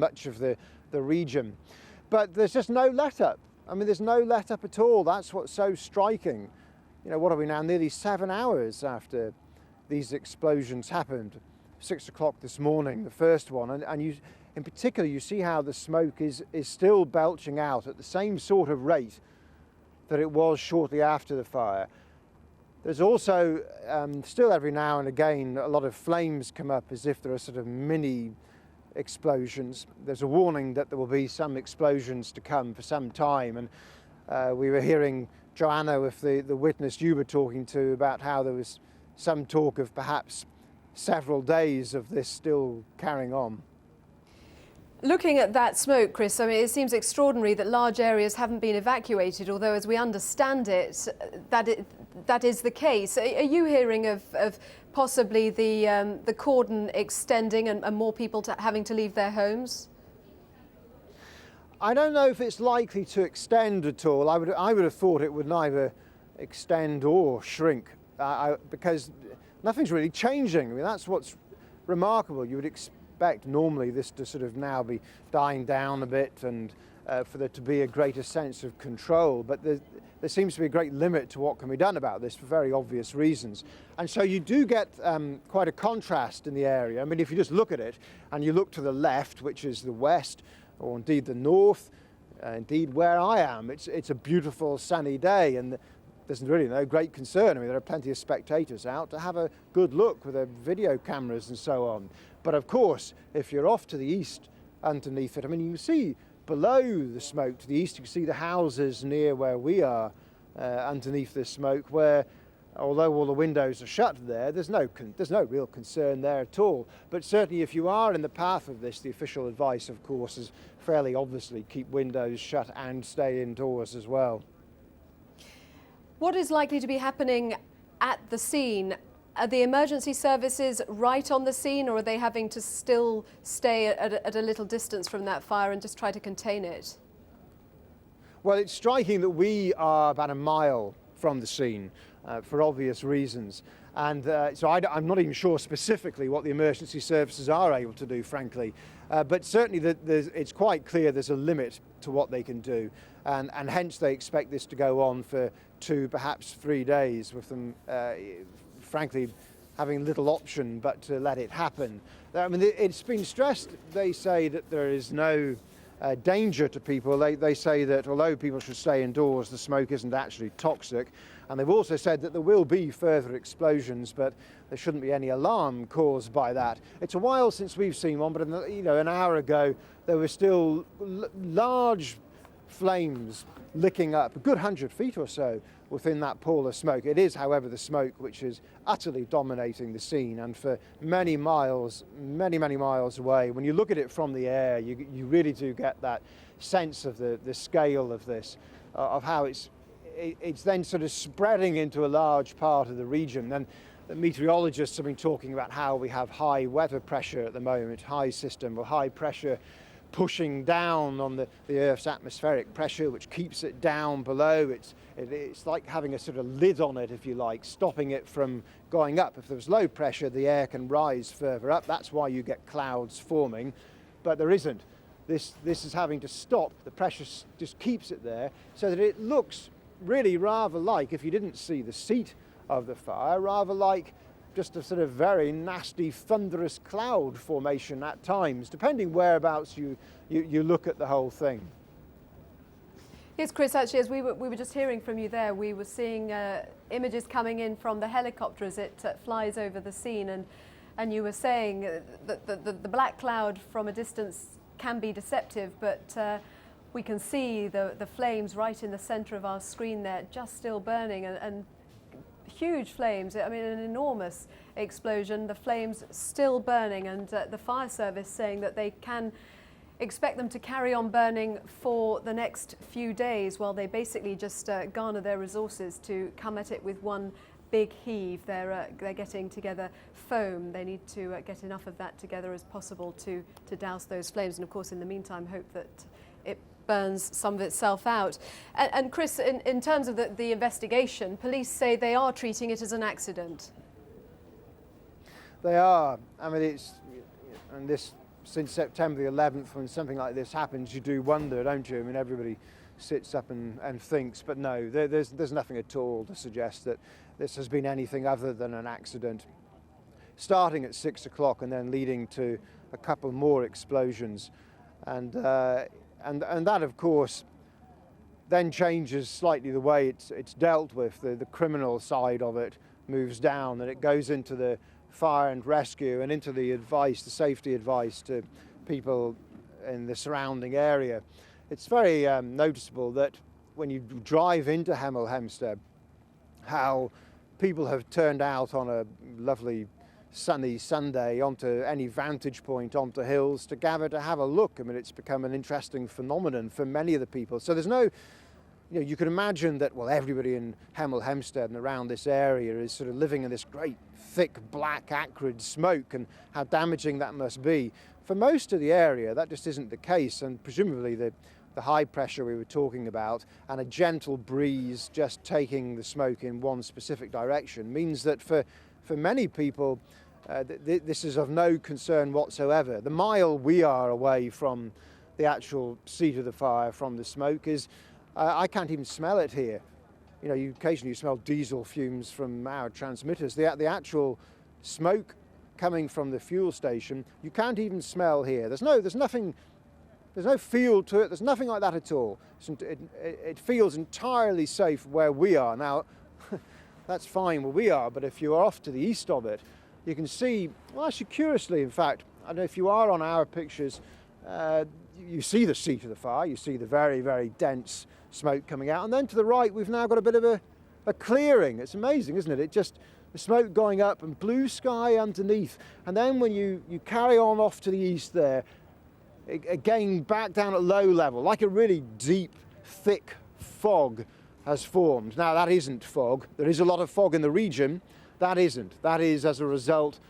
much of the region. But there's just no let-up. I mean, there's no let-up at all. That's what's so striking. You know, what are we now, nearly 7 hours after these explosions happened. 6 o'clock this morning, the first one, and you, in particular, you see how the smoke is still belching out at the same sort of rate that it was shortly after the fire. There's also still every now and again a lot of flames come up as if there are sort of mini explosions. There's a warning that there will be some explosions to come for some time, and we were hearing Joanna, with the witness you were talking to, about how there was some talk of perhaps several days of this still carrying on. Looking at that smoke, Chris, I mean, it seems extraordinary that large areas haven't been evacuated, although as we understand it, that is the case. Are you hearing of possibly the cordon extending and more people having to leave their homes? I don't know if it's likely to extend at all. I would have thought it would neither extend or shrink, because nothing's really changing. I mean, that's what's remarkable. You would expect normally this to sort of now be dying down a bit and for there to be a greater sense of control, but there seems to be a great limit to what can be done about this for very obvious reasons. And so you do get quite a contrast in the area. I mean, if you just look at it and you look to the left, which is the west, or indeed the north, indeed where I am, it's a beautiful sunny day, and there's really no great concern. I mean, there are plenty of spectators out to have a good look with their video cameras and so on. But of course, if you're off to the east underneath it, I mean, you see below the smoke to the east, you can see the houses near where we are underneath the smoke, where although all the windows are shut there, there's no real concern there at all. But certainly if you are in the path of this, the official advice, of course, is fairly obviously keep windows shut and stay indoors as well. What is likely to be happening at the scene? Are the emergency services right on the scene, or are they having to still stay at a little distance from that fire and just try to contain it? Well, it's striking that we are about a mile from the scene for obvious reasons. And so I'm not even sure specifically what the emergency services are able to do, frankly. But certainly it's quite clear there's a limit to what they can do. And hence they expect this to go on for 2, perhaps 3 days, with them, frankly, having little option but to let it happen. I mean, it's been stressed, they say, that there is no danger to people. They say that although people should stay indoors, the smoke isn't actually toxic. And they've also said that there will be further explosions, but there shouldn't be any alarm caused by that. It's a while since we've seen one, but an hour ago there were still large flames licking up a good 100 feet or so within that pool of smoke. It is, however, the smoke which is utterly dominating the scene, and for many miles away, when you look at it from the air, you really do get that sense of the scale of this, of how it's then sort of spreading into a large part of the region. And the meteorologists have been talking about how we have high weather pressure at the moment, high system or high pressure pushing down on the Earth's atmospheric pressure, which keeps it down below. It's like having a sort of lid on it, if you like, stopping it from going up. If there's low pressure, the air can rise further up. That's why you get clouds forming, but there isn't. This is having to stop. The pressure just keeps it there, so that it looks really rather like, if you didn't see the seat of the fire, rather like just a sort of very nasty, thunderous cloud formation at times, depending whereabouts you look at the whole thing. Yes, Chris, actually, as we were just hearing from you there, we were seeing images coming in from the helicopter as it flies over the scene, and you were saying that the black cloud from a distance can be deceptive, but we can see the flames right in the centre of our screen there, just still burning, and huge flames. I mean, an enormous explosion, the flames still burning, and the fire service saying that they can expect them to carry on burning for the next few days, while they basically just garner their resources to come at it with one big heave. They're getting together foam. They need to get enough of that together as possible to douse those flames, and of course in the meantime hope that it burns some of itself out. And Chris, in terms of the investigation, police say they are treating it as an accident. They are. I mean, and this since September the 11th, when something like this happens, you do wonder, don't you? I mean, everybody sits up and thinks, but no, there's nothing at all to suggest that this has been anything other than an accident. Starting at 6 o'clock and then leading to a couple more explosions, and that, of course, then changes slightly the way it's dealt with. The criminal side of it moves down, and it goes into the fire and rescue and into the advice, the safety advice to people in the surrounding area. It's very noticeable that when you drive into Hemel Hempstead, how people have turned out on a lovely sunny Sunday onto any vantage point, onto hills to gather to have a look. I mean, it's become an interesting phenomenon for many of the people. So there's no, you could imagine that, well, everybody in Hemel Hempstead and around this area is sort of living in this great, thick, black, acrid smoke, and how damaging that must be. For most of the area, that just isn't the case, and presumably the high pressure we were talking about and a gentle breeze just taking the smoke in one specific direction means that for many people, this is of no concern whatsoever. The mile we are away from the actual seat of the fire, from the smoke, is I can't even smell it here. You occasionally smell diesel fumes from our transmitters. The actual smoke coming from the fuel station, you can't even smell here. There's no feel to it. There's nothing like that at all. It feels entirely safe where we are now. That's fine where we are, but if you are off to the east of it, you can see, well, actually curiously, in fact, I don't know if you are on our pictures, you see the seat of the fire, you see the very, very dense smoke coming out, and then to the right we've now got a bit of a clearing. It's amazing, isn't it? The smoke going up and blue sky underneath, and then when you carry on off to the east there, again back down at low level, like a really deep, thick fog has formed. Now that isn't fog. There is a lot of fog in the region. That isn't. That is as a result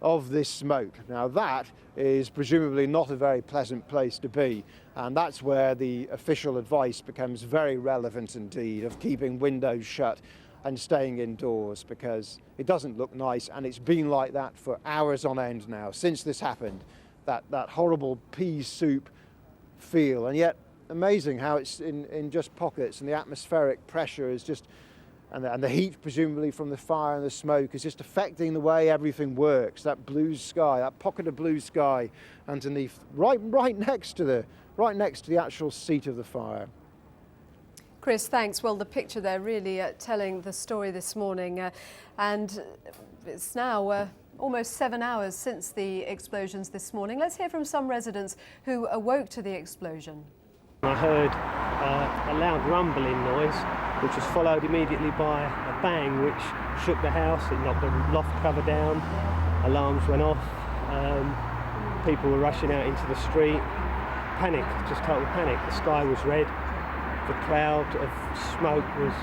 of this smoke. Now that is presumably not a very pleasant place to be, and that's where the official advice becomes very relevant indeed, of keeping windows shut and staying indoors, because it doesn't look nice, and it's been like that for hours on end now since this happened. That horrible pea soup feel, and yet amazing how it's in just pockets, and the atmospheric pressure is just, and the heat presumably from the fire and the smoke is just affecting the way everything works. That blue sky, that pocket of blue sky underneath, right next to the actual seat of the fire. Chris, thanks. Well, the picture there really telling the story this morning, and it's now almost 7 hours since the explosions this morning. Let's hear from some residents who awoke to the explosion. I heard a loud rumbling noise, which was followed immediately by a bang which shook the house. It knocked the loft cover down, alarms went off, people were rushing out into the street. Panic, just total panic. The sky was red, the cloud of smoke was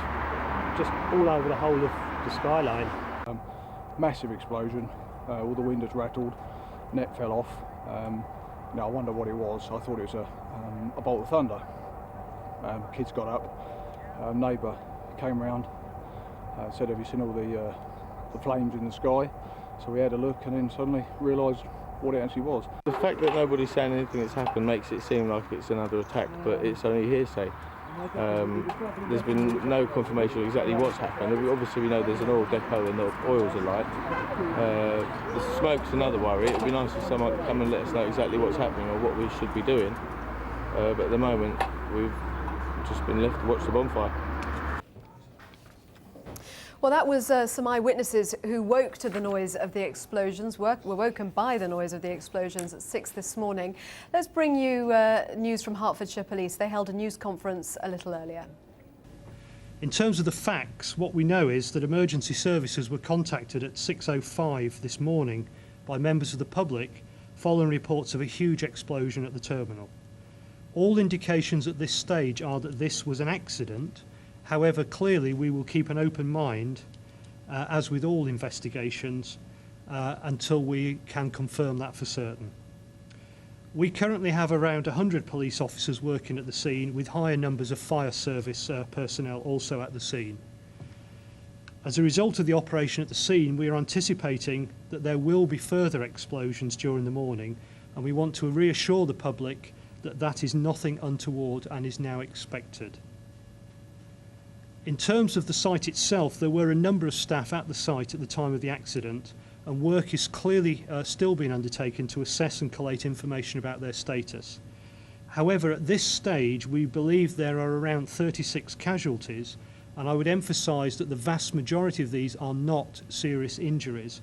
just all over the whole of the skyline. Massive explosion, all the windows rattled, net fell off. I wonder what it was. I thought it was a bolt of thunder. Kids got up, neighbour came round, said, have you seen all the flames in the sky? So we had a look and then suddenly realised what it actually was. The fact that nobody's saying anything that's happened makes it seem like it's another attack, but it's only hearsay. There's been no confirmation of exactly what's happened. Obviously we know there's an oil depot and the oil's alight. The smoke's another worry. It'd be nice if someone could come and let us know exactly what's happening or what we should be doing. But at the moment we've just been left to watch the bonfire. Well, that was some eyewitnesses who woke to the noise of the explosions, were woken by the noise of the explosions at 6 this morning. Let's bring you news from Hertfordshire Police. They held a news conference a little earlier. In terms of the facts, what we know is that emergency services were contacted at 6:05 this morning by members of the public following reports of a huge explosion at the terminal. All indications at this stage are that this was an accident. However, clearly we will keep an open mind, as with all investigations, until we can confirm that for certain. We currently have around 100 police officers working at the scene, with higher numbers of fire service personnel also at the scene. As a result of the operation at the scene, we are anticipating that there will be further explosions during the morning, and we want to reassure the public that that is nothing untoward and is now expected. In terms of the site itself, there were a number of staff at the site at the time of the accident, and work is clearly still being undertaken to assess and collate information about their status. However, at this stage, we believe there are around 36 casualties, and I would emphasise that the vast majority of these are not serious injuries,